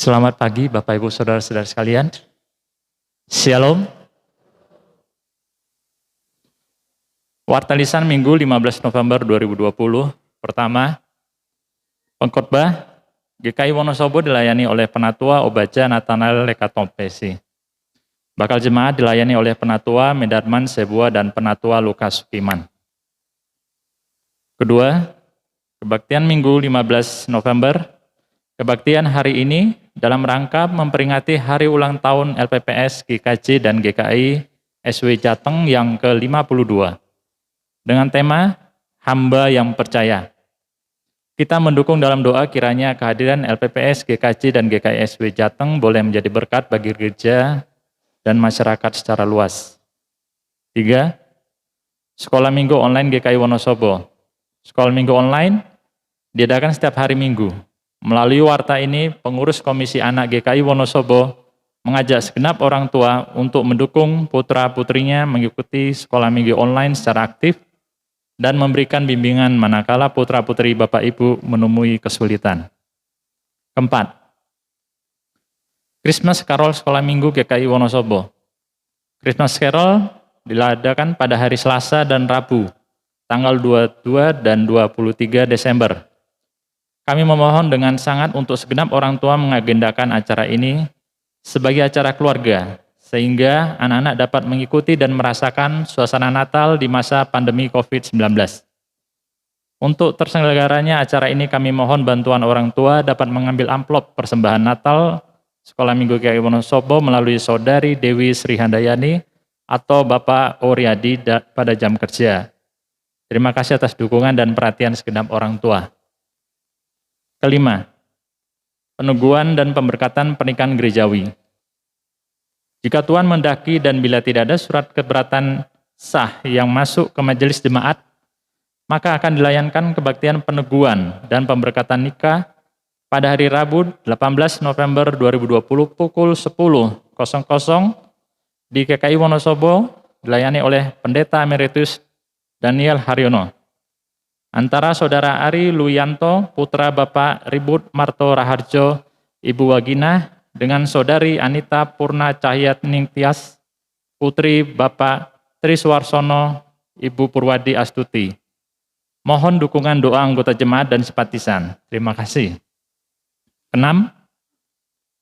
Selamat pagi Bapak Ibu Saudara-saudara sekalian. Shalom. Warta lisan Minggu 15 November 2020. Pertama, pengkhotbah GKI Wonosobo dilayani oleh Penatua Obaja Nathanael Lekatompesi. Bakal jemaat dilayani oleh Penatua Medarman Sebua dan Penatua Lukas Sukiman. Kedua, kebaktian Minggu 15 November. Kebaktian hari ini dalam rangka memperingati hari ulang tahun LPPS, GKJ, dan GKI SW Jateng yang ke-52 dengan tema Hamba yang Percaya. Kita mendukung dalam doa kiranya kehadiran LPPS, GKJ, dan GKI SW Jateng boleh menjadi berkat bagi gereja dan masyarakat secara luas. 3. Sekolah Minggu Online GKI Wonosobo. Sekolah Minggu Online diadakan setiap hari Minggu. Melalui warta ini, pengurus Komisi Anak GKI Wonosobo mengajak segenap orang tua untuk mendukung putra-putrinya mengikuti sekolah minggu online secara aktif dan memberikan bimbingan manakala putra-putri Bapak Ibu menemui kesulitan. Keempat, Christmas Carol Sekolah Minggu GKI Wonosobo. Christmas Carol diadakan pada hari Selasa dan Rabu, tanggal 22 dan 23 Desember. Kami memohon dengan sangat untuk segenap orang tua mengagendakan acara ini sebagai acara keluarga, sehingga anak-anak dapat mengikuti dan merasakan suasana Natal di masa pandemi COVID-19. Untuk terselenggaranya acara ini kami mohon bantuan orang tua dapat mengambil amplop persembahan Natal Sekolah Minggu GKI Wonosobo melalui Saudari Dewi Sri Handayani atau Bapak Oriadi pada jam kerja. Terima kasih atas dukungan dan perhatian segenap orang tua. Kelima, peneguhan dan pemberkatan pernikahan gerejawi. Jika Tuhan mendaki dan bila tidak ada surat keberatan sah yang masuk ke majelis jemaat, maka akan dilayankan kebaktian peneguhan dan pemberkatan nikah pada hari Rabu 18 November 2020 pukul 10.00 di GKI Wonosobo dilayani oleh Pendeta Emeritus Daniel Haryono. Antara Saudara Ari Luyanto, putra Bapak Ribut Marto Raharjo, Ibu Wagina, dengan Saudari Anita Purna Cahyat Ningtyas, putri Bapak Triswarsono, Ibu Purwadi Astuti. Mohon dukungan doa anggota jemaat dan simpatisan. Terima kasih. 6.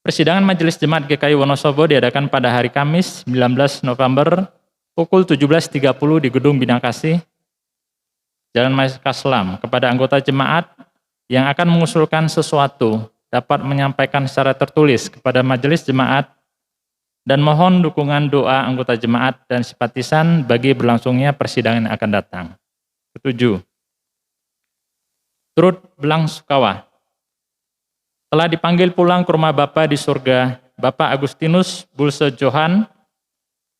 Persidangan Majelis Jemaat GKI Wonosobo diadakan pada hari Kamis 19 November pukul 17.30 di Gedung Bina Kasih, Jalan Kaslam. Kepada anggota jemaat yang akan mengusulkan sesuatu dapat menyampaikan secara tertulis kepada majelis jemaat dan mohon dukungan doa anggota jemaat dan simpatisan bagi berlangsungnya persidangan yang akan datang. 7. Turut belang sukawa. Telah dipanggil pulang ke rumah Bapa di surga, Bapak Agustinus Bulse Johan,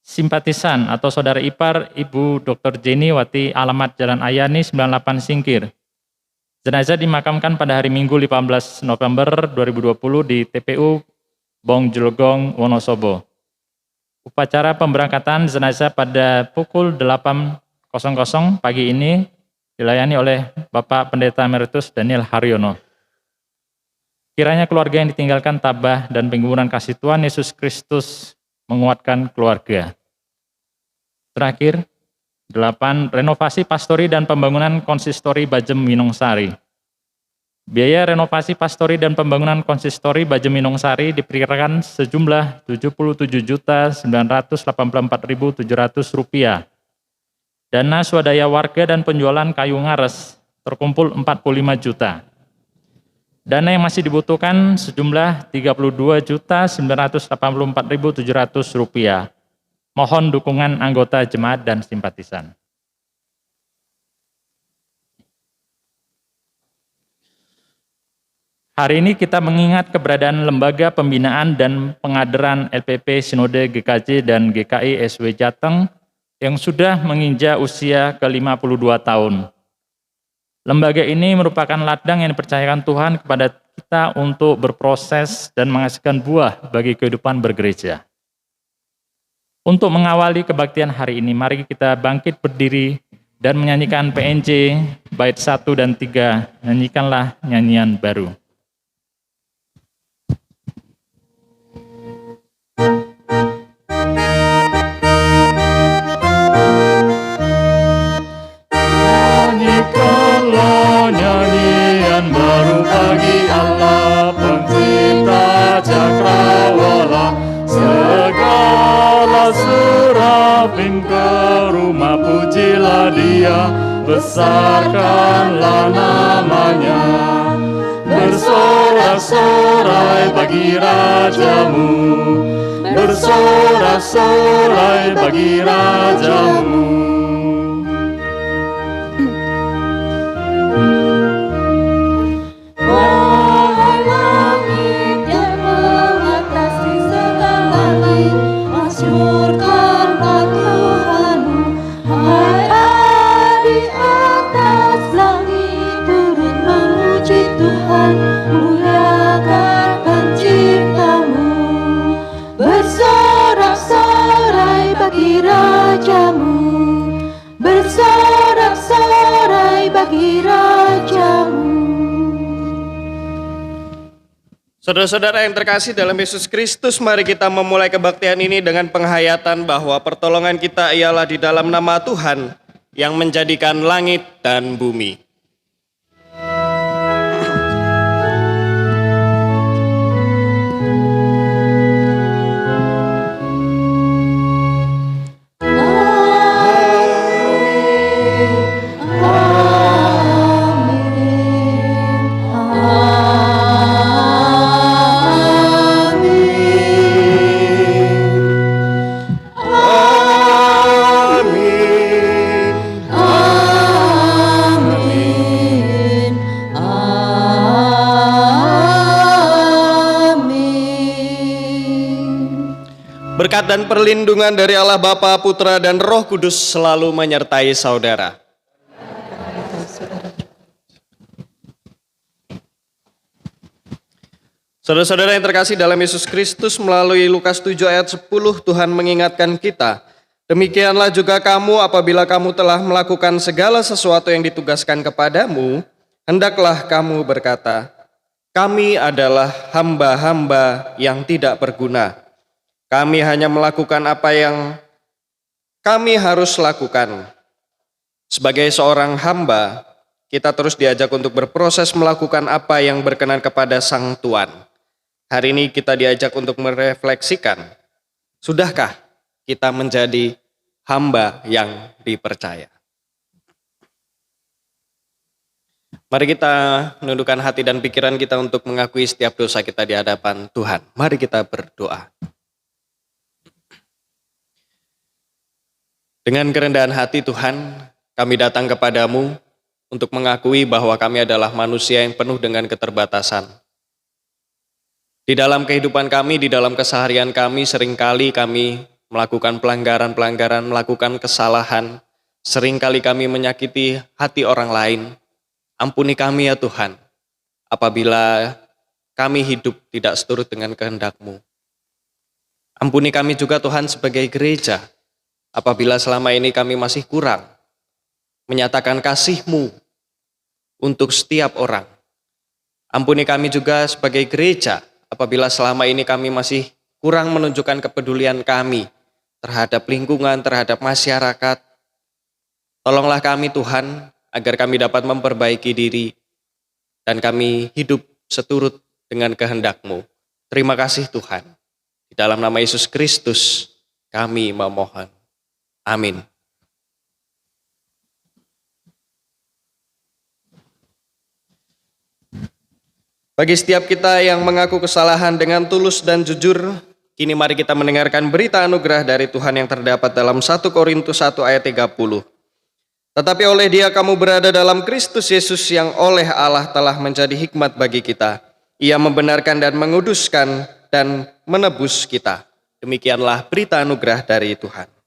simpatisan atau saudara ipar Ibu Dr. Jenny Wati, alamat Jalan Ayani 98 Singkir. Jenazah dimakamkan pada hari Minggu 15 November 2020 di TPU Bong Jelogong, Wonosobo. Upacara pemberangkatan jenazah pada pukul 8.00 pagi ini dilayani oleh Bapak Pendeta Emeritus Daniel Haryono. Kiranya keluarga yang ditinggalkan tabah dan penghiburan kasih Tuhan Yesus Kristus menguatkan keluarga. Terakhir, 8. Renovasi pastori dan pembangunan konsistori Bajem Minungsari. Biaya renovasi pastori dan pembangunan konsistori Bajem Minungsari diperkirakan sejumlah Rp77.984.700. Dana swadaya warga dan penjualan kayu ngares terkumpul 45 juta. Dana yang masih dibutuhkan sejumlah Rp32.984.700. Mohon dukungan anggota jemaat dan simpatisan. Hari ini kita mengingat keberadaan Lembaga Pembinaan dan Pengaderan LPP Sinode GKJ dan GKI SW Jateng yang sudah menginjak usia ke-52 tahun. Lembaga ini merupakan ladang yang dipercayakan Tuhan kepada kita untuk berproses dan menghasilkan buah bagi kehidupan bergereja. Untuk mengawali kebaktian hari ini, mari kita bangkit berdiri dan menyanyikan PNJ bait 1 dan 3, nyanyikanlah nyanyian baru. ke rumah, pujilah Dia, besarkanlah namanya. Bersorak-sorai bagi rajamu, bersorak-sorai bagi rajamu. Wahai langit yang mengatasi segala langit, masyurkanlah Tuhanmu. Hai Allah di atas langit, turut memuji Tuhan, muliakan penciptamu. Bersorak-sorai bagi rajamu, bersorak-sorai bagi rajamu. Saudara-saudara yang terkasih dalam Yesus Kristus, mari kita memulai kebaktian ini dengan penghayatan bahwa pertolongan kita ialah di dalam nama Tuhan yang menjadikan langit dan bumi. Berkat dan perlindungan dari Allah Bapa, Putra, dan Roh Kudus selalu menyertai saudara. Saudara-saudara yang terkasih dalam Yesus Kristus, melalui Lukas 7 ayat 10, Tuhan mengingatkan kita, demikianlah juga kamu apabila kamu telah melakukan segala sesuatu yang ditugaskan kepadamu, hendaklah kamu berkata, kami adalah hamba-hamba yang tidak berguna. Kami hanya melakukan apa yang kami harus lakukan. Sebagai seorang hamba, kita terus diajak untuk berproses melakukan apa yang berkenan kepada Sang Tuan. Hari ini kita diajak untuk merefleksikan, sudahkah kita menjadi hamba yang dipercaya? Mari kita menundukkan hati dan pikiran kita untuk mengakui setiap dosa kita di hadapan Tuhan. Mari kita berdoa. Dengan kerendahan hati Tuhan, kami datang kepadamu untuk mengakui bahwa kami adalah manusia yang penuh dengan keterbatasan. Di dalam kehidupan kami, di dalam keseharian kami, seringkali kami melakukan pelanggaran-pelanggaran, melakukan kesalahan. Seringkali kami menyakiti hati orang lain. Ampuni kami ya Tuhan, apabila kami hidup tidak seturut dengan kehendak-Mu. Ampuni kami juga Tuhan sebagai gereja, apabila selama ini kami masih kurang menyatakan kasih-Mu untuk setiap orang. Ampuni kami juga sebagai gereja, apabila selama ini kami masih kurang menunjukkan kepedulian kami terhadap lingkungan, terhadap masyarakat. Tolonglah kami Tuhan, agar kami dapat memperbaiki diri dan kami hidup seturut dengan kehendak-Mu. Terima kasih Tuhan. Di dalam nama Yesus Kristus kami memohon. Amin. Bagi setiap kita yang mengaku kesalahan dengan tulus dan jujur, kini mari kita mendengarkan berita anugerah dari Tuhan yang terdapat dalam 1 Korintus 1 ayat 30. Tetapi oleh Dia kamu berada dalam Kristus Yesus yang oleh Allah telah menjadi hikmat bagi kita. Ia membenarkan dan menguduskan dan menebus kita. Demikianlah berita anugerah dari Tuhan.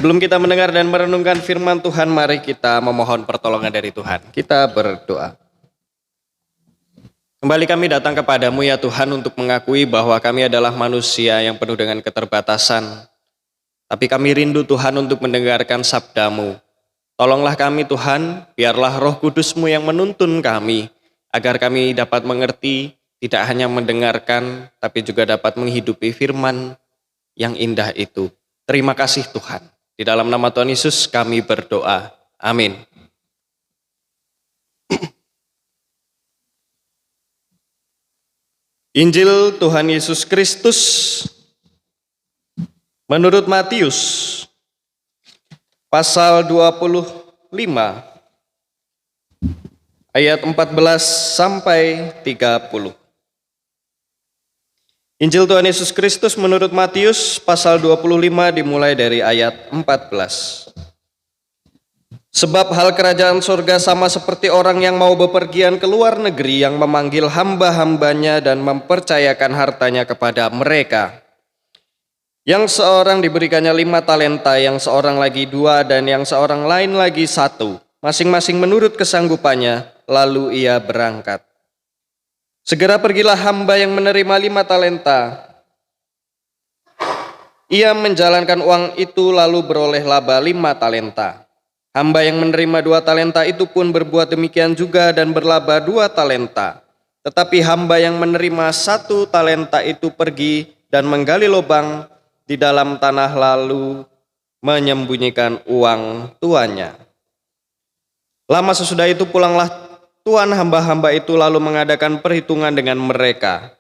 Sebelum kita mendengar dan merenungkan firman Tuhan, mari kita memohon pertolongan dari Tuhan. Kita berdoa. Kembali kami datang kepadamu ya Tuhan untuk mengakui bahwa kami adalah manusia yang penuh dengan keterbatasan. Tapi kami rindu Tuhan untuk mendengarkan sabda-Mu. Tolonglah kami Tuhan, biarlah Roh Kudus-Mu yang menuntun kami, agar kami dapat mengerti, tidak hanya mendengarkan, tapi juga dapat menghidupi firman yang indah itu. Terima kasih Tuhan. Di dalam nama Tuhan Yesus kami berdoa. Amin. Injil Tuhan Yesus Kristus menurut Matius pasal 25 ayat 14 sampai 30. Injil Tuhan Yesus Kristus menurut Matius pasal 25 dimulai dari ayat 14. Sebab hal kerajaan surga sama seperti orang yang mau bepergian ke luar negeri yang memanggil hamba-hambanya dan mempercayakan hartanya kepada mereka. Yang seorang diberikannya 5 talenta, yang seorang lagi 2, dan yang seorang lain lagi 1, masing-masing menurut kesanggupannya, lalu ia berangkat. Segera pergilah hamba yang menerima 5 talenta. Ia menjalankan uang itu lalu beroleh laba 5 talenta. Hamba yang menerima 2 talenta itu pun berbuat demikian juga dan berlaba 2 talenta. Tetapi hamba yang menerima 1 talenta itu pergi dan menggali lubang di dalam tanah lalu menyembunyikan uang tuannya. Lama sesudah itu pulanglah tuan hamba-hamba itu lalu mengadakan perhitungan dengan mereka.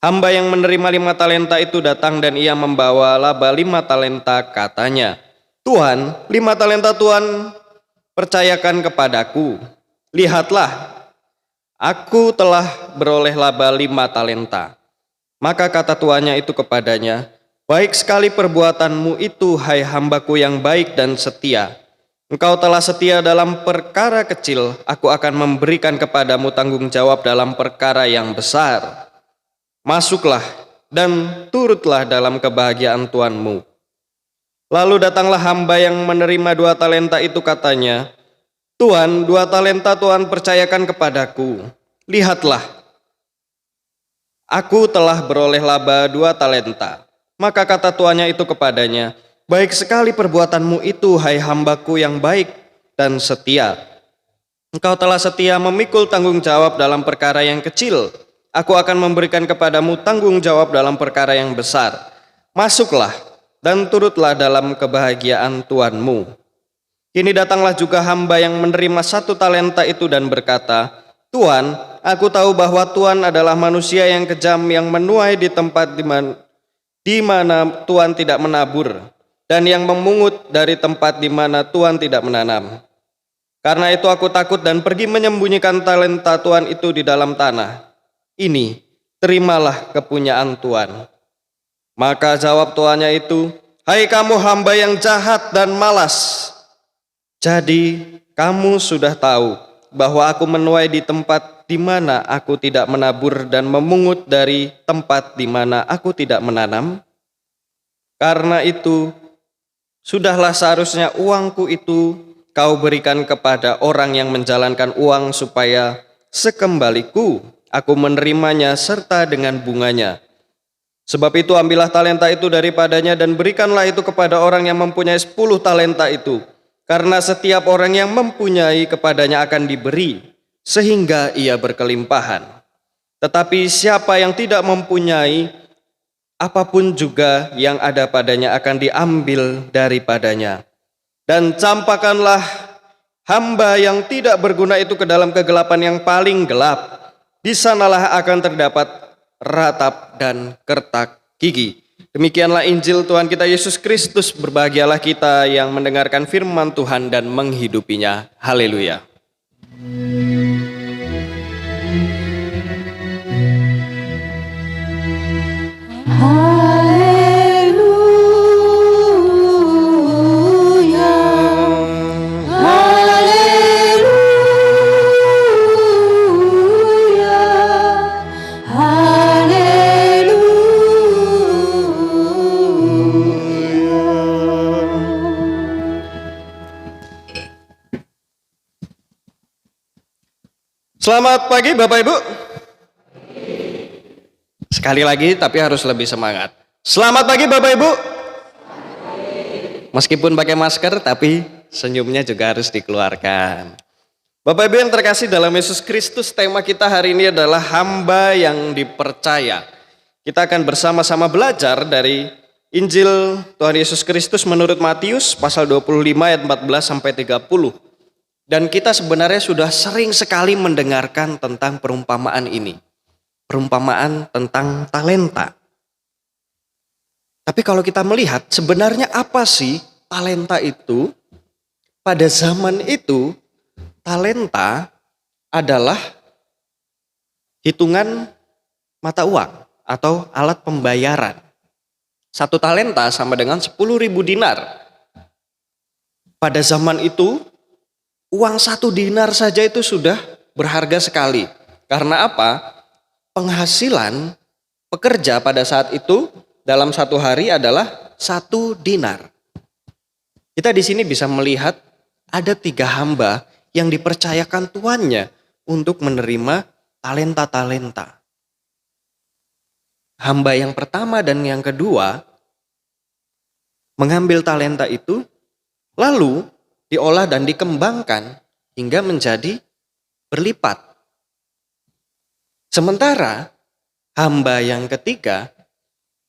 Hamba yang menerima 5 talenta itu datang dan ia membawa laba 5 talenta, katanya, Tuhan, 5 talenta Tuhan percayakan kepadaku. Lihatlah, aku telah beroleh laba 5 talenta. Maka kata tuannya itu kepadanya, baik sekali perbuatanmu itu, hai hambaku yang baik dan setia. Engkau telah setia dalam perkara kecil, aku akan memberikan kepadamu tanggung jawab dalam perkara yang besar. Masuklah dan turutlah dalam kebahagiaan tuanmu. Lalu datanglah hamba yang menerima 2 talenta itu, katanya, Tuhan, 2 talenta Tuhan percayakan kepadaku. Lihatlah, aku telah beroleh laba 2 talenta. Maka kata tuannya itu kepadanya, baik sekali perbuatanmu itu, hai hambaku yang baik dan setia. Engkau telah setia memikul tanggung jawab dalam perkara yang kecil. Aku akan memberikan kepadamu tanggung jawab dalam perkara yang besar. Masuklah dan turutlah dalam kebahagiaan tuanmu. Kini datanglah juga hamba yang menerima 1 talenta itu dan berkata, Tuhan, aku tahu bahwa Tuhan adalah manusia yang kejam, yang menuai di tempat di mana Tuhan tidak menabur, dan yang memungut dari tempat di mana Tuhan tidak menanam. Karena itu aku takut dan pergi menyembunyikan talenta Tuhan itu di dalam tanah. Ini, terimalah kepunyaan Tuhan. Maka jawab tuannya itu, hai kamu hamba yang jahat dan malas. Jadi kamu sudah tahu bahwa aku menuai di tempat di mana aku tidak menabur dan memungut dari tempat di mana aku tidak menanam. Karena itu, sudahlah seharusnya uangku itu kau berikan kepada orang yang menjalankan uang supaya sekembaliku aku menerimanya serta dengan bunganya. Sebab itu ambillah talenta itu daripadanya dan berikanlah itu kepada orang yang mempunyai 10 talenta itu. Karena setiap orang yang mempunyai kepadanya akan diberi, sehingga ia berkelimpahan. Tetapi siapa yang tidak mempunyai, apapun juga yang ada padanya akan diambil daripadanya. Dan campakkanlah hamba yang tidak berguna itu ke dalam kegelapan yang paling gelap. Di sanalah akan terdapat ratap dan kertak gigi. Demikianlah Injil Tuhan kita Yesus Kristus. Berbahagialah kita yang mendengarkan firman Tuhan dan menghidupinya. Haleluya. Selamat pagi Bapak Ibu. Sekali lagi tapi harus lebih semangat. Selamat pagi Bapak Ibu. Meskipun pakai masker tapi senyumnya juga harus dikeluarkan. Bapak Ibu yang terkasih dalam Yesus Kristus, tema kita hari ini adalah hamba yang dipercaya. Kita akan bersama-sama belajar dari Injil Tuhan Yesus Kristus menurut Matius pasal 25 ayat 14 sampai 30. Dan kita sebenarnya sudah sering sekali mendengarkan tentang perumpamaan ini. Perumpamaan tentang talenta. Tapi kalau kita melihat sebenarnya apa sih talenta itu? Pada zaman itu talenta adalah hitungan mata uang atau alat pembayaran. Satu talenta sama dengan 10.000 dinar. Pada zaman itu uang 1 dinar saja itu sudah berharga sekali. Karena apa? Penghasilan pekerja pada saat itu dalam satu hari adalah 1 dinar. Kita di sini bisa melihat ada 3 hamba yang dipercayakan tuannya untuk menerima talenta-talenta. Hamba yang pertama dan yang kedua mengambil talenta itu lalu diolah dan dikembangkan hingga menjadi berlipat. Sementara hamba yang ketiga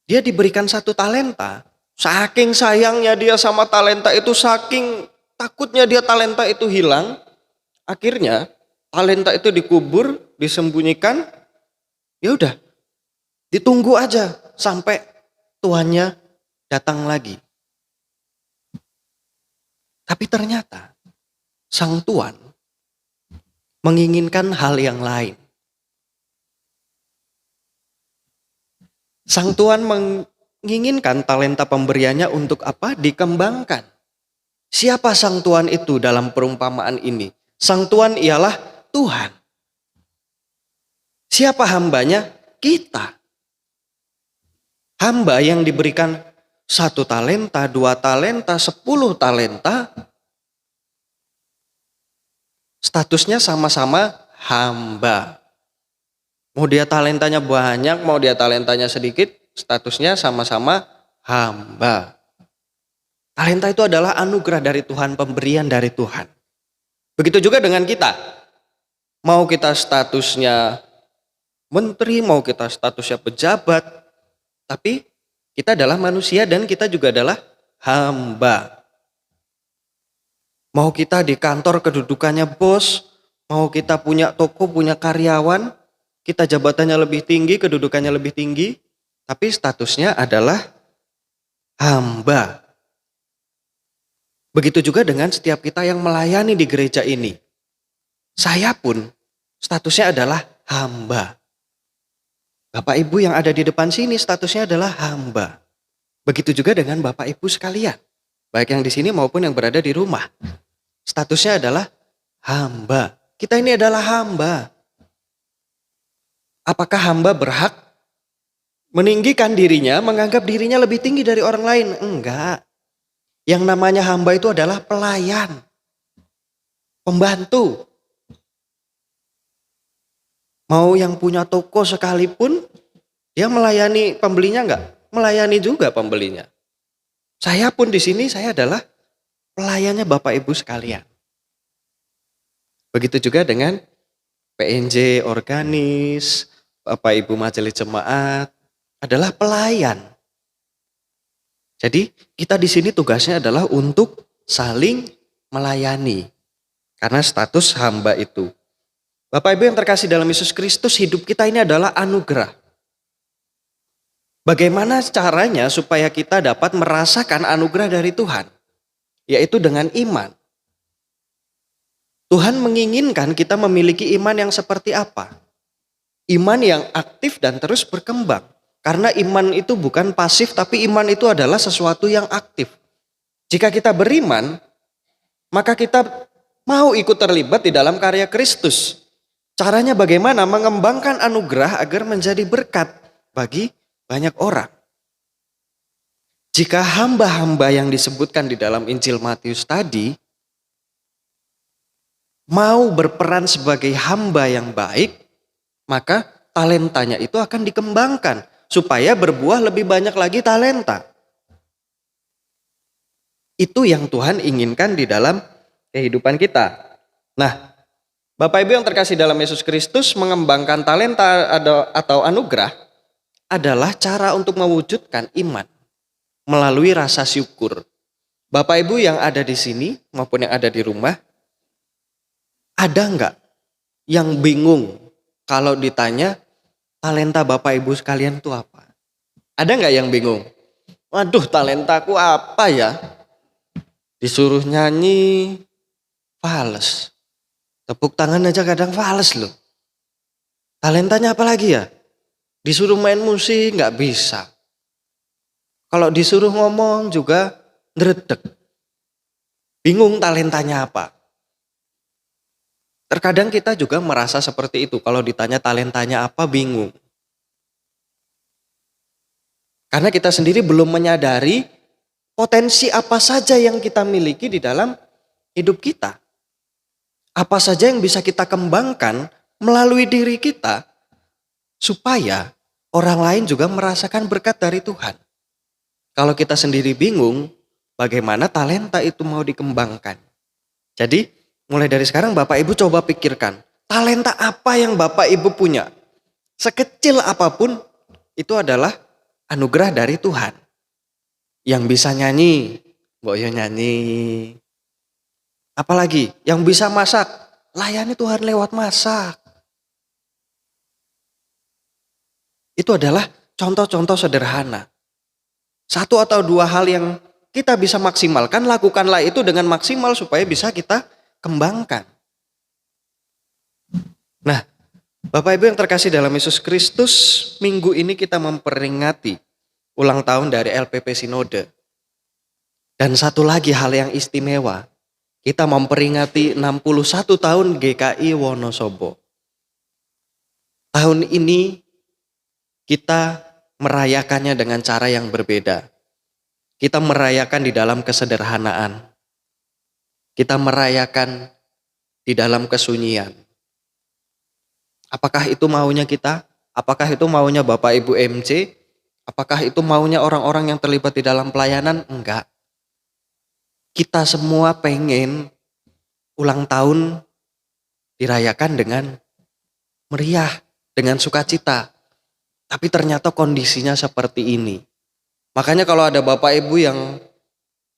dia diberikan 1 talenta. Saking sayangnya dia sama talenta itu, saking takutnya dia talenta itu hilang, akhirnya talenta itu dikubur, disembunyikan. Ya udah, ditunggu aja sampai tuannya datang lagi. Tapi ternyata sang tuan menginginkan hal yang lain. Sang tuan menginginkan talenta pemberiannya untuk apa? Dikembangkan. Siapa sang tuan itu dalam perumpamaan ini? Sang tuan ialah Tuhan. Siapa hambanya? Kita. Hamba yang diberikan 1 talenta, 2 talenta, 10 talenta, statusnya sama-sama hamba. Mau dia talentanya banyak, mau dia talentanya sedikit, statusnya sama-sama hamba. Talenta itu adalah anugerah dari Tuhan, pemberian dari Tuhan. Begitu juga dengan kita. Mau kita statusnya menteri, mau kita statusnya pejabat, tapi kita adalah manusia dan kita juga adalah hamba. Mau kita di kantor kedudukannya bos, mau kita punya toko, punya karyawan, kita jabatannya lebih tinggi, kedudukannya lebih tinggi, tapi statusnya adalah hamba. Begitu juga dengan setiap kita yang melayani di gereja ini. Saya pun statusnya adalah hamba. Bapak Ibu yang ada di depan sini statusnya adalah hamba. Begitu juga dengan Bapak Ibu sekalian. Baik yang di sini maupun yang berada di rumah. Statusnya adalah hamba. Kita ini adalah hamba. Apakah hamba berhak meninggikan dirinya, menganggap dirinya lebih tinggi dari orang lain? Enggak. Yang namanya hamba itu adalah pelayan. Pembantu. Mau yang punya toko sekalipun, dia melayani pembelinya enggak? Melayani juga pembelinya. Saya pun di sini saya adalah pelayannya Bapak Ibu sekalian. Begitu juga dengan PNJ organis, Bapak Ibu majelis jemaat adalah pelayan. Jadi kita di sini tugasnya adalah untuk saling melayani. Karena status hamba itu. Bapak Ibu yang terkasih dalam Yesus Kristus, hidup kita ini adalah anugerah. Bagaimana caranya supaya kita dapat merasakan anugerah dari Tuhan? Yaitu dengan iman. Tuhan menginginkan kita memiliki iman yang seperti apa? Iman yang aktif dan terus berkembang. Karena iman itu bukan pasif, tapi iman itu adalah sesuatu yang aktif. Jika kita beriman, maka kita mau ikut terlibat di dalam karya Kristus. Caranya bagaimana? Mengembangkan anugerah agar menjadi berkat bagi banyak orang. Jika hamba-hamba yang disebutkan di dalam Injil Matius tadi, mau berperan sebagai hamba yang baik, maka talentanya itu akan dikembangkan supaya berbuah lebih banyak lagi talenta. Itu yang Tuhan inginkan di dalam kehidupan kita. Nah, Bapak Ibu yang terkasih dalam Yesus Kristus, mengembangkan talenta atau anugerah adalah cara untuk mewujudkan iman melalui rasa syukur. Bapak Ibu yang ada di sini maupun yang ada di rumah, ada enggak yang bingung kalau ditanya talenta Bapak Ibu sekalian itu apa? Ada enggak yang bingung? Waduh, talentaku apa ya? Disuruh nyanyi, fales. Tepuk tangan aja kadang fales loh. Talentanya apa lagi ya? Disuruh main musik nggak bisa. Kalau disuruh ngomong juga ngeredek. Bingung talentanya apa. Terkadang kita juga merasa seperti itu. Kalau ditanya talentanya apa, bingung. Karena kita sendiri belum menyadari potensi apa saja yang kita miliki di dalam hidup kita. Apa saja yang bisa kita kembangkan melalui diri kita supaya orang lain juga merasakan berkat dari Tuhan. Kalau kita sendiri bingung, bagaimana talenta itu mau dikembangkan. Jadi, mulai dari sekarang Bapak Ibu coba pikirkan, talenta apa yang Bapak Ibu punya? Sekecil apapun, itu adalah anugerah dari Tuhan. Yang bisa nyanyi, mbok yo nyanyi. Apalagi yang bisa masak, layani Tuhan lewat masak. Itu adalah contoh-contoh sederhana. Satu atau dua hal yang kita bisa maksimalkan, lakukanlah itu dengan maksimal supaya bisa kita kembangkan. Nah, Bapak Ibu yang terkasih dalam Yesus Kristus, minggu ini kita memperingati ulang tahun dari LPP Sinode. Dan satu lagi hal yang istimewa, kita memperingati 61 tahun GKI Wonosobo. Tahun ini kita merayakannya dengan cara yang berbeda. Kita merayakan di dalam kesederhanaan. Kita merayakan di dalam kesunyian. Apakah itu maunya kita? Apakah itu maunya Bapak Ibu MC? Apakah itu maunya orang-orang yang terlibat di dalam pelayanan? Enggak. Kita semua pengen ulang tahun dirayakan dengan meriah, dengan sukacita. Tapi ternyata kondisinya seperti ini. Makanya kalau ada Bapak Ibu yang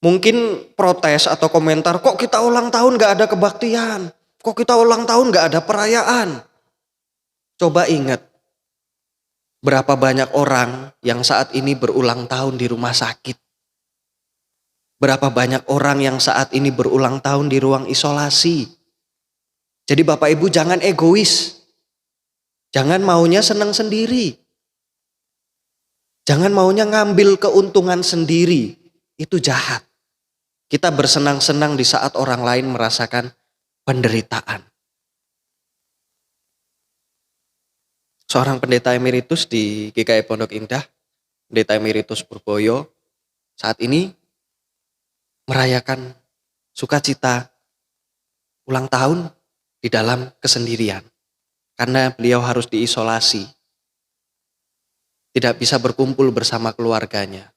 mungkin protes atau komentar, kok kita ulang tahun gak ada kebaktian? Kok kita ulang tahun gak ada perayaan? Coba ingat, berapa banyak orang yang saat ini berulang tahun di rumah sakit? Berapa banyak orang yang saat ini berulang tahun di ruang isolasi? Jadi Bapak Ibu jangan egois. Jangan maunya senang sendiri. Jangan maunya ngambil keuntungan sendiri. Itu jahat. Kita bersenang-senang di saat orang lain merasakan penderitaan. Seorang pendeta emeritus di GKI Pondok Indah, pendeta emeritus Purboyo, saat ini merayakan sukacita ulang tahun di dalam kesendirian. Karena beliau harus diisolasi. Tidak bisa berkumpul bersama keluarganya.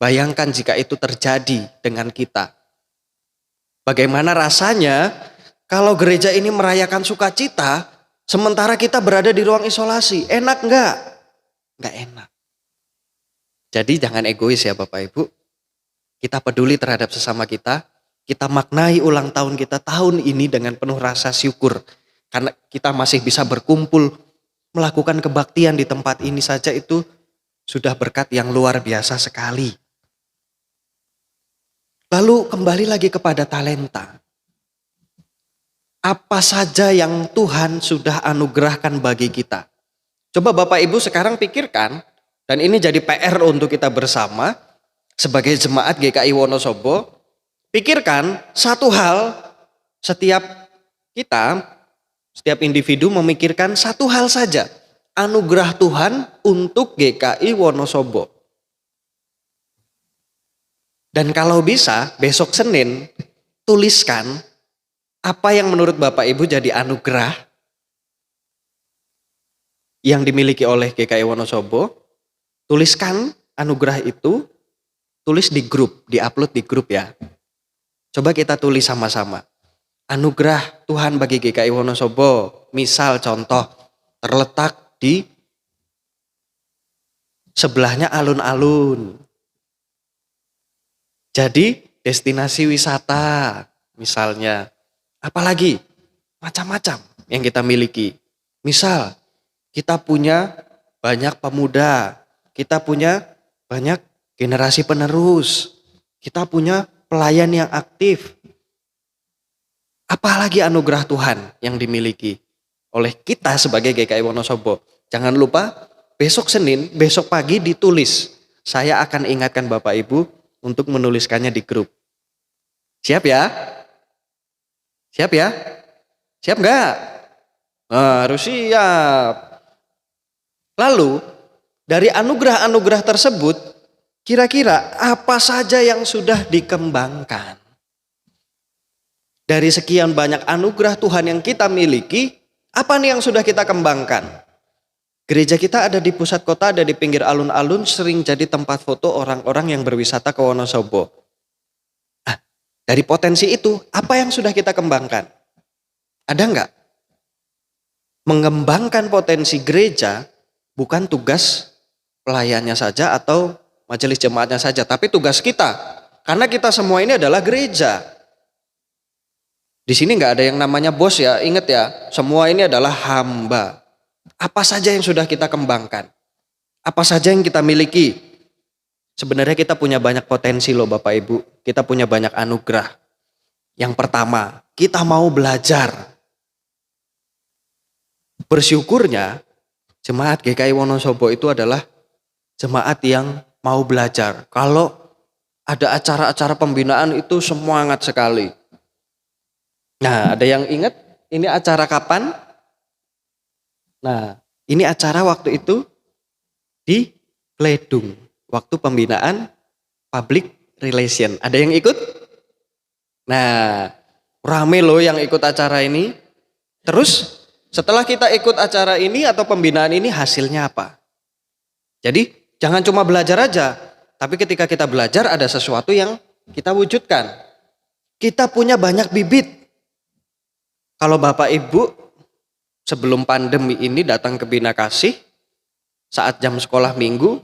Bayangkan jika itu terjadi dengan kita. Bagaimana rasanya kalau gereja ini merayakan sukacita, sementara kita berada di ruang isolasi? Enak enggak? Enggak enak. Jadi jangan egois ya Bapak Ibu. Kita peduli terhadap sesama kita. Kita maknai ulang tahun kita tahun ini dengan penuh rasa syukur. Karena kita masih bisa berkumpul, melakukan kebaktian di tempat ini saja itu sudah berkat yang luar biasa sekali. Lalu kembali lagi kepada talenta. Apa saja yang Tuhan sudah anugerahkan bagi kita? Coba Bapak Ibu sekarang pikirkan, dan ini jadi PR untuk kita bersama sebagai jemaat GKI Wonosobo. Pikirkan satu hal, setiap individu memikirkan satu hal saja. Anugerah Tuhan untuk GKI Wonosobo. Dan kalau bisa besok Senin tuliskan Apa yang menurut Bapak Ibu jadi anugerah yang dimiliki oleh GKI Wonosobo? Tuliskan anugerah itu, tulis di grup, di-upload di grup ya. Coba kita tulis sama-sama. Anugerah Tuhan bagi GKI Wonosobo, misal contoh, terletak di sebelahnya alun-alun. Jadi destinasi wisata misalnya. Apalagi macam-macam yang kita miliki. Misal kita punya banyak pemuda, kita punya banyak generasi penerus, kita punya pelayan yang aktif. Apalagi anugerah Tuhan yang dimiliki oleh kita sebagai GKI Wonosobo. Jangan lupa besok Senin, besok pagi ditulis. Saya akan ingatkan Bapak Ibu untuk menuliskannya di grup. Siap ya? Siap ya? Siap nggak? Harus siap. Lalu dari anugerah-anugerah tersebut, kira-kira apa saja yang sudah dikembangkan? Dari sekian banyak anugerah Tuhan yang kita miliki, apa nih yang sudah kita kembangkan? Gereja kita ada di pusat kota, ada di pinggir alun-alun, sering jadi tempat foto orang-orang yang berwisata ke Wonosobo. Nah, dari potensi itu, apa yang sudah kita kembangkan? Ada nggak? Mengembangkan potensi gereja bukan tugas pelayannya saja atau majelis jemaatnya saja, tapi tugas kita. Karena kita semua ini adalah gereja. Di sini nggak ada yang namanya bos ya, ingat ya, semua ini adalah hamba. Apa saja yang sudah kita kembangkan? Apa saja yang kita miliki? Sebenarnya kita punya banyak potensi loh Bapak Ibu, kita punya banyak anugerah. Yang pertama, kita mau belajar. Bersyukurnya, jemaat GKI Wonosobo itu adalah jemaat yang mau belajar. Kalau ada acara-acara pembinaan itu semangat sekali. Nah, ada yang ingat ini acara kapan? Nah, ini acara waktu itu di Pledung, waktu pembinaan public relation. Ada yang ikut? Nah, rame loh yang ikut acara ini. Terus setelah kita ikut acara ini atau pembinaan ini, hasilnya apa? Jadi jangan cuma belajar aja, tapi ketika kita belajar ada sesuatu yang kita wujudkan. Kita punya banyak bibit. Kalau Bapak Ibu sebelum pandemi ini datang ke Bina Kasih saat jam sekolah minggu,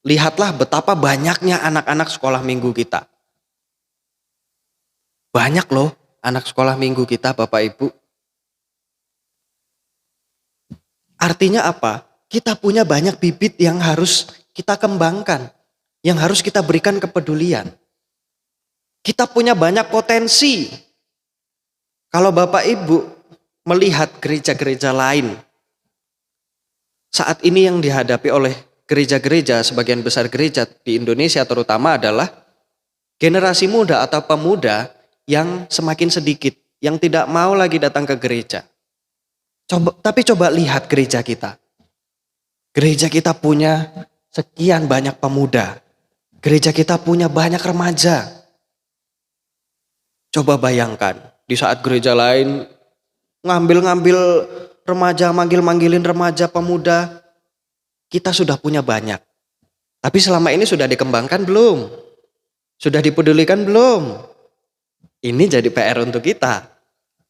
lihatlah betapa banyaknya anak-anak sekolah minggu kita. Banyak loh anak sekolah minggu kita Bapak Ibu. Artinya apa? Kita punya banyak bibit yang harus kita kembangkan, yang harus kita berikan kepedulian. Kita punya banyak potensi. Kalau Bapak Ibu melihat gereja-gereja lain, saat ini yang dihadapi oleh gereja-gereja, sebagian besar gereja di Indonesia terutama adalah generasi muda atau pemuda yang semakin sedikit, yang tidak mau lagi datang ke gereja. Tapi coba lihat gereja kita. Gereja kita punya sekian banyak pemuda. Gereja kita punya banyak remaja. Coba bayangkan. Di saat gereja lain ngambil-ngambil remaja, manggil-manggilin remaja, pemuda, kita sudah punya banyak. Tapi selama ini sudah dikembangkan belum? Sudah dipedulikan belum? Ini jadi PR untuk kita.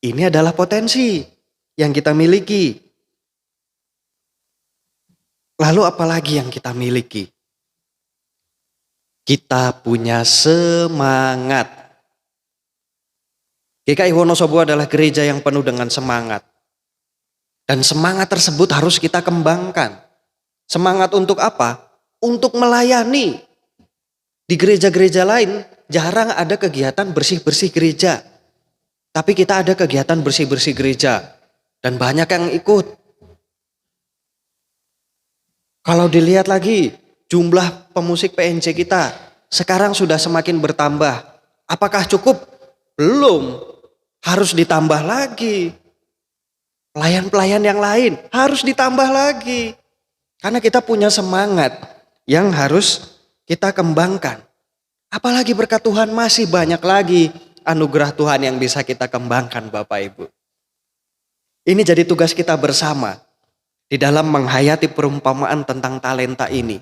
Ini adalah potensi yang kita miliki. Lalu apalagi yang kita miliki? Kita punya semangat. GKI Wonosobo adalah gereja yang penuh dengan semangat. Dan semangat tersebut harus kita kembangkan. Semangat untuk apa? Untuk melayani. Di gereja-gereja lain jarang ada kegiatan bersih-bersih gereja. Tapi kita ada kegiatan bersih-bersih gereja. Dan banyak yang ikut. Kalau dilihat lagi jumlah pemusik PNJ kita sekarang sudah semakin bertambah. Apakah cukup? Belum. Harus ditambah lagi. Pelayan-pelayan yang lain harus ditambah lagi. Karena kita punya semangat yang harus kita kembangkan. Apalagi berkat Tuhan masih banyak lagi anugerah Tuhan yang bisa kita kembangkan Bapak Ibu. Ini jadi tugas kita bersama di dalam menghayati perumpamaan tentang talenta ini.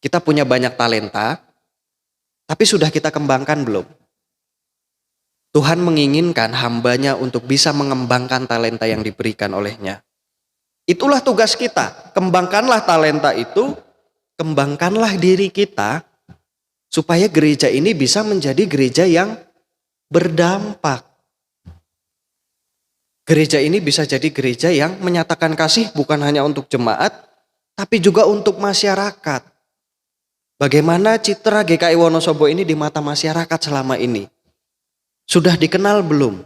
Kita punya banyak talenta, tapi sudah kita kembangkan belum? Tuhan menginginkan hambanya untuk bisa mengembangkan talenta yang diberikan olehnya. Itulah tugas kita, kembangkanlah talenta itu, kembangkanlah diri kita, supaya gereja ini bisa menjadi gereja yang berdampak. Gereja ini bisa jadi gereja yang menyatakan kasih bukan hanya untuk jemaat, tapi juga untuk masyarakat. Bagaimana citra GKI Wonosobo ini di mata masyarakat selama ini? Sudah dikenal belum?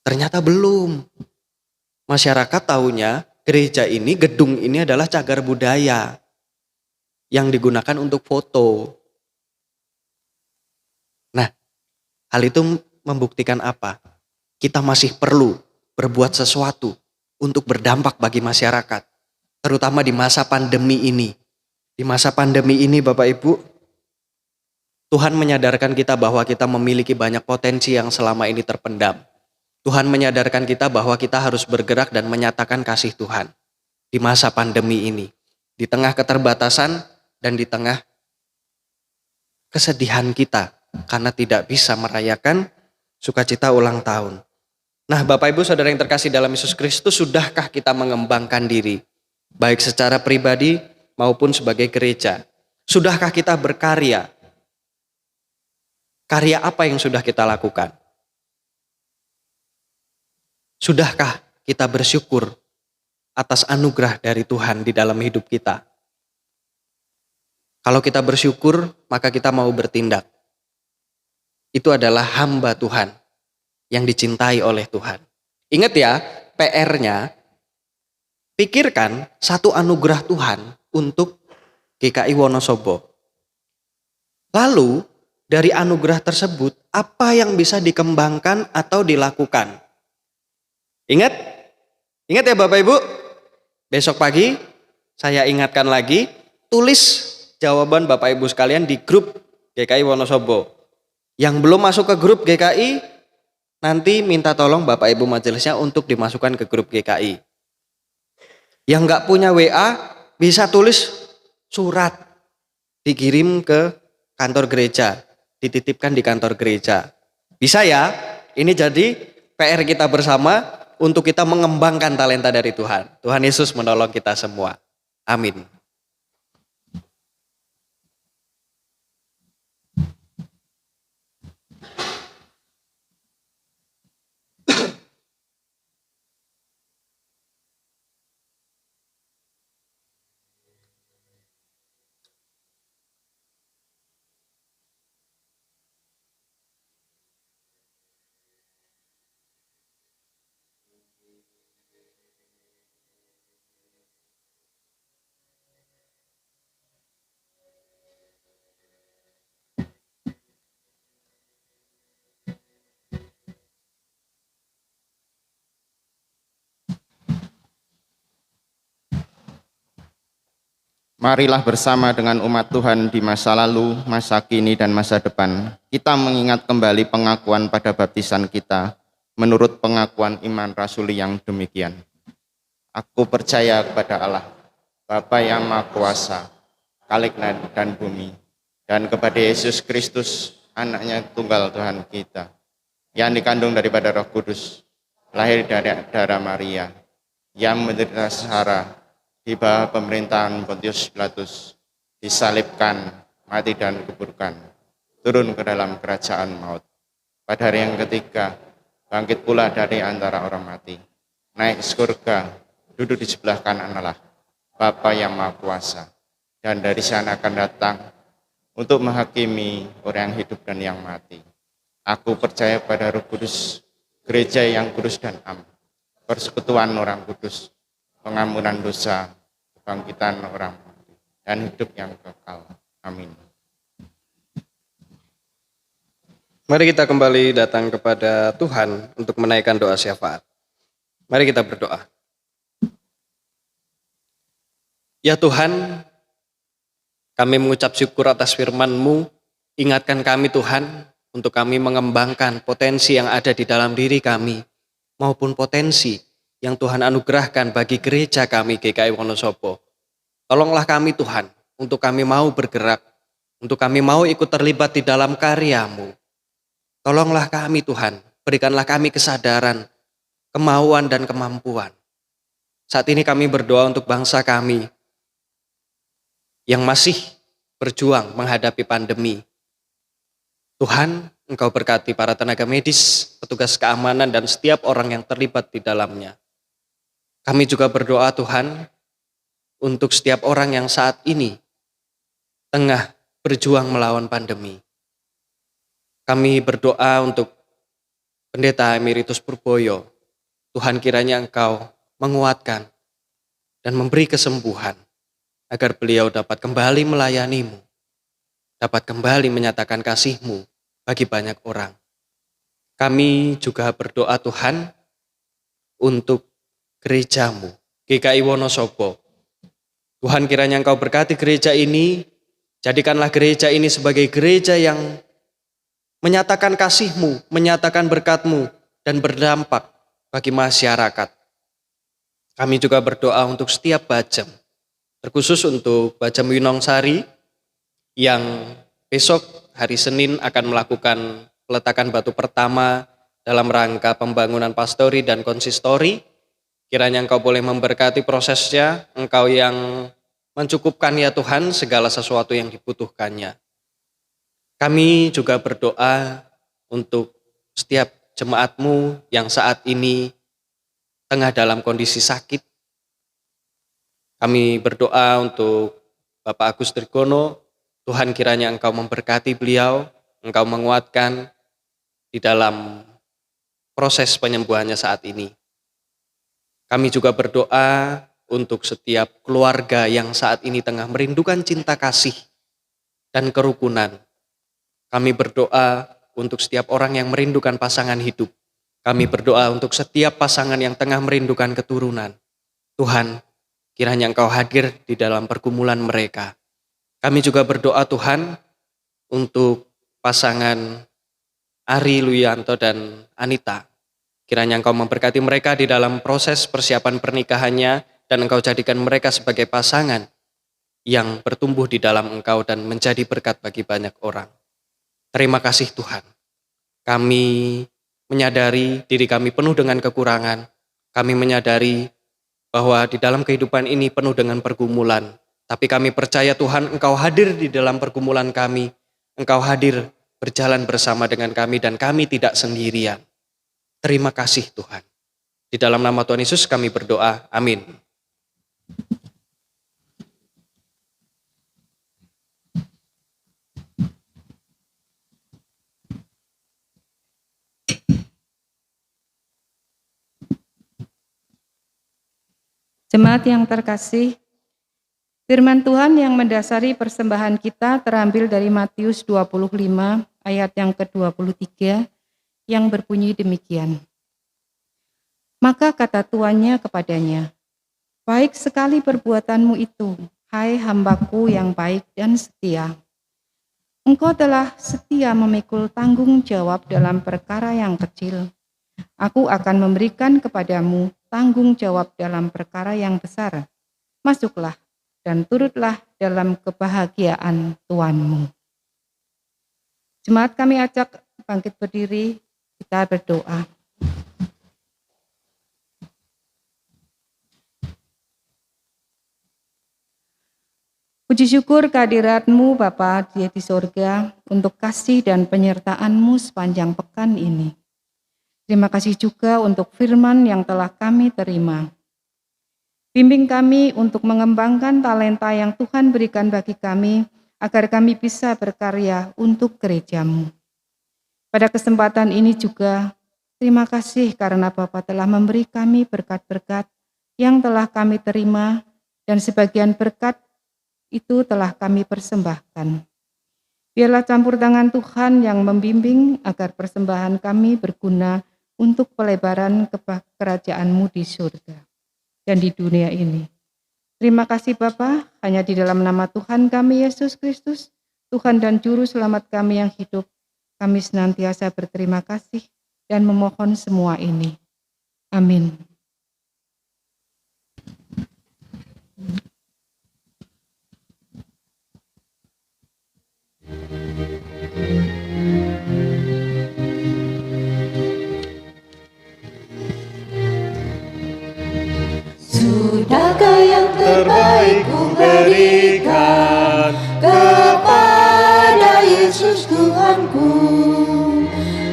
Ternyata belum. Masyarakat tahunya gereja ini, gedung ini adalah cagar budaya yang digunakan untuk foto. Nah, hal itu membuktikan apa? Kita masih perlu berbuat sesuatu untuk berdampak bagi masyarakat. Terutama di masa pandemi ini. Di masa pandemi ini Bapak Ibu, Tuhan menyadarkan kita bahwa kita memiliki banyak potensi yang selama ini terpendam. Tuhan menyadarkan kita bahwa kita harus bergerak dan menyatakan kasih Tuhan. Di masa pandemi ini. Di tengah keterbatasan dan di tengah kesedihan kita. Karena tidak bisa merayakan sukacita ulang tahun. Nah Bapak Ibu Saudara yang terkasih dalam Yesus Kristus, sudahkah kita mengembangkan diri? Baik secara pribadi maupun sebagai gereja. Sudahkah kita berkarya? Karya apa yang sudah kita lakukan? Sudahkah kita bersyukur atas anugerah dari Tuhan di dalam hidup kita? Kalau kita bersyukur, maka kita mau bertindak. Itu adalah hamba Tuhan yang dicintai oleh Tuhan. Ingat ya, PR-nya, pikirkan satu anugerah Tuhan untuk GKI Wonosobo. Lalu, dari anugerah tersebut, apa yang bisa dikembangkan atau dilakukan? Ingat? Ingat ya Bapak Ibu? Besok pagi, saya ingatkan lagi, tulis jawaban Bapak Ibu sekalian di grup GKI Wonosobo. Yang belum masuk ke grup GKI, nanti minta tolong Bapak Ibu majelisnya untuk dimasukkan ke grup GKI. Yang nggak punya WA, bisa tulis surat, dikirim ke kantor gereja, dititipkan di kantor gereja. Bisa ya? Ini jadi PR kita bersama untuk kita mengembangkan talenta dari Tuhan. Tuhan Yesus menolong kita semua. Amin. Marilah bersama dengan umat Tuhan di masa lalu, masa kini, dan masa depan. Kita mengingat kembali pengakuan pada baptisan kita menurut pengakuan iman rasuli yang demikian. Aku percaya kepada Allah, Bapa yang Maha Kuasa, Khalik langit dan bumi, dan kepada Yesus Kristus, anaknya tunggal Tuhan kita, yang dikandung daripada Roh Kudus, lahir dari darah Maria, yang menderita sengsara di bawah pemerintahan Pontius Pilatus, disalibkan, mati dan dikuburkan, turun ke dalam kerajaan maut. Pada hari yang ketiga, bangkit pula dari antara orang mati, naik ke surga, duduk di sebelah kanan Allah, Bapa yang Maha Kuasa, dan dari sana akan datang untuk menghakimi orang yang hidup dan yang mati. Aku percaya pada Roh Kudus, gereja yang kudus dan am, persekutuan orang kudus, pengampunan dosa, kebangkitan orang mati, dan hidup yang kekal. Amin. Mari kita kembali datang kepada Tuhan untuk menaikkan doa syafaat. Mari kita berdoa. Ya Tuhan, kami mengucap syukur atas firman-Mu. Ingatkan kami Tuhan, untuk kami mengembangkan potensi yang ada di dalam diri kami, maupun potensi yang Tuhan anugerahkan bagi gereja kami GKI Wonosobo. Tolonglah kami Tuhan, untuk kami mau bergerak, untuk kami mau ikut terlibat di dalam karya-Mu. Tolonglah kami Tuhan, berikanlah kami kesadaran, kemauan dan kemampuan. Saat ini kami berdoa untuk bangsa kami yang masih berjuang menghadapi pandemi. Tuhan, Engkau berkati para tenaga medis, petugas keamanan, dan setiap orang yang terlibat di dalamnya. Kami juga berdoa Tuhan, untuk setiap orang yang saat ini tengah berjuang melawan pandemi. Kami berdoa untuk Pendeta Emeritus Purboyo. Tuhan, kiranya Engkau menguatkan dan memberi kesembuhan, agar beliau dapat kembali melayani-Mu, dapat kembali menyatakan kasih-Mu bagi banyak orang. Kami juga berdoa Tuhan untuk gereja-Mu, GKI Wonosobo. Tuhan, kiranya Engkau berkati gereja ini, jadikanlah gereja ini sebagai gereja yang menyatakan kasih-Mu, menyatakan berkat-Mu, dan berdampak bagi masyarakat. Kami juga berdoa untuk setiap Bajem, terkhusus untuk Bajem Winongsari yang besok hari Senin akan melakukan peletakan batu pertama dalam rangka pembangunan pastori dan konsistori. Kiranya Engkau boleh memberkati prosesnya, Engkau yang mencukupkan ya Tuhan segala sesuatu yang dibutuhkannya. Kami juga berdoa untuk setiap jemaat-Mu yang saat ini tengah dalam kondisi sakit. Kami berdoa untuk Bapak Agus Trigono. Tuhan, kiranya Engkau memberkati beliau, Engkau menguatkan di dalam proses penyembuhannya saat ini. Kami juga berdoa untuk setiap keluarga yang saat ini tengah merindukan cinta kasih dan kerukunan. Kami berdoa untuk setiap orang yang merindukan pasangan hidup. Kami berdoa untuk setiap pasangan yang tengah merindukan keturunan. Tuhan, kiranya Engkau hadir di dalam pergumulan mereka. Kami juga berdoa Tuhan untuk pasangan Ari Luyanto dan Anita. Kiranya Engkau memberkati mereka di dalam proses persiapan pernikahannya, dan Engkau jadikan mereka sebagai pasangan yang bertumbuh di dalam Engkau dan menjadi berkat bagi banyak orang. Terima kasih Tuhan. Kami menyadari diri kami penuh dengan kekurangan. Kami menyadari bahwa di dalam kehidupan ini penuh dengan pergumulan. Tapi kami percaya Tuhan, Engkau hadir di dalam pergumulan kami. Engkau hadir berjalan bersama dengan kami dan kami tidak sendirian. Terima kasih Tuhan. Di dalam nama Tuhan Yesus kami berdoa. Amin. Jemaat yang terkasih, firman Tuhan yang mendasari persembahan kita terambil dari Matius 25 ayat yang ke-23 yang berbunyi demikian. Maka kata tuannya kepadanya, baik sekali perbuatanmu itu, hai hambaku yang baik dan setia. Engkau telah setia memikul tanggung jawab dalam perkara yang kecil. Aku akan memberikan kepadamu tanggung jawab dalam perkara yang besar. Masuklah dan turutlah dalam kebahagiaan Tuanmu. Jemaat kami ajak bangkit berdiri, kita berdoa. Puji syukur kehadirat-Mu Bapa di sorga untuk kasih dan penyertaan-Mu sepanjang pekan ini. Terima kasih juga untuk firman yang telah kami terima. Bimbing kami untuk mengembangkan talenta yang Tuhan berikan bagi kami, agar kami bisa berkarya untuk gereja-Mu. Pada kesempatan ini juga, terima kasih karena Bapa telah memberi kami berkat-berkat yang telah kami terima, dan sebagian berkat itu telah kami persembahkan. Biarlah campur tangan Tuhan yang membimbing agar persembahan kami berguna untuk pelebaran kerajaan-Mu di surga dan di dunia ini. Terima kasih Bapa, hanya di dalam nama Tuhan kami Yesus Kristus, Tuhan dan Juru Selamat kami yang hidup, Kami senantiasa berterima kasih dan memohon semua ini. Amin. Sudahkah yang terbaik ku berikan kepada Yesus Tuhanku,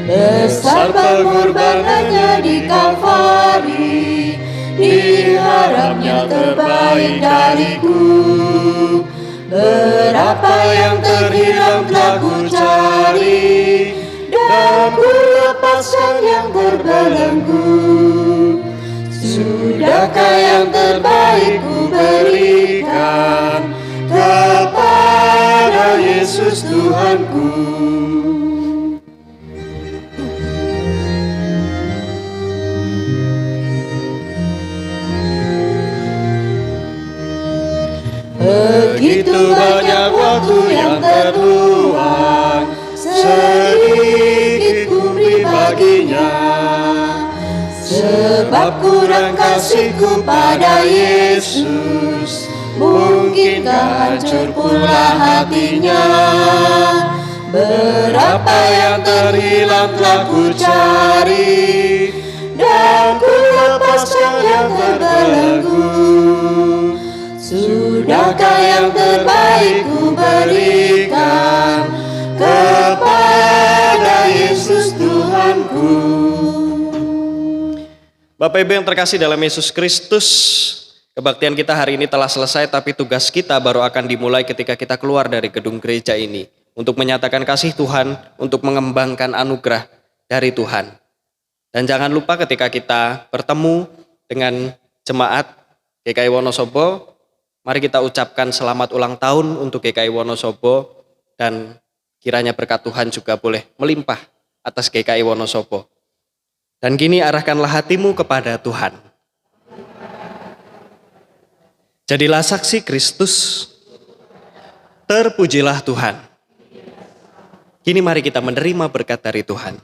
besar pengorbanannya di Kalvari, diharapnya terbaik dariku. Berapa yang terhilang telah ku cari, dan ku lepaskan yang terbelenggu. Sudahkah yang terbaik ku berikan kepada Yesus Tuhanku. Begitu banyak waktu yang terluang, sedikit ku beri baginya. Sebab kurang kasihku pada Yesus, mungkinkah hancur pula hatinya. Berapa yang terhilang telah ku cari, dan ku lepaskan yang terbelenggu. Sudahkah yang terbaik ku berikan kepada Yesus Tuhanku. Bapak Ibu yang terkasih dalam Yesus Kristus, kebaktian kita hari ini telah selesai, tapi tugas kita baru akan dimulai ketika kita keluar dari gedung gereja ini untuk menyatakan kasih Tuhan, untuk mengembangkan anugerah dari Tuhan. Dan jangan lupa ketika kita bertemu dengan jemaat GKI Wonosobo, mari kita ucapkan selamat ulang tahun untuk GKI Wonosobo, dan kiranya berkat Tuhan juga boleh melimpah atas GKI Wonosobo. Dan kini arahkanlah hatimu kepada Tuhan. Jadilah saksi Kristus. Terpujilah Tuhan. Kini mari kita menerima berkat dari Tuhan.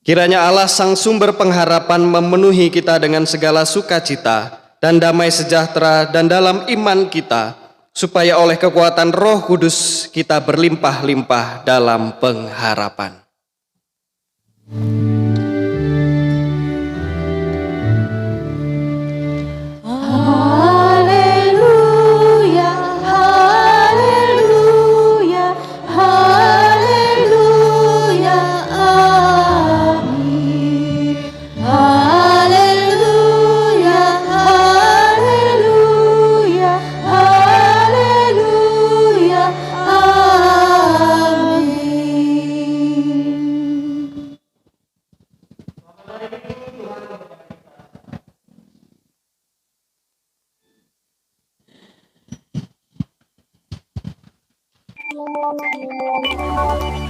Kiranya Allah Sang Sumber Pengharapan memenuhi kita dengan segala sukacita dan damai sejahtera dan dalam iman kita, supaya oleh kekuatan Roh Kudus kita berlimpah-limpah dalam pengharapan. Haleluya, haleluya, haleluya, amin. Haleluya, haleluya, haleluya, amin.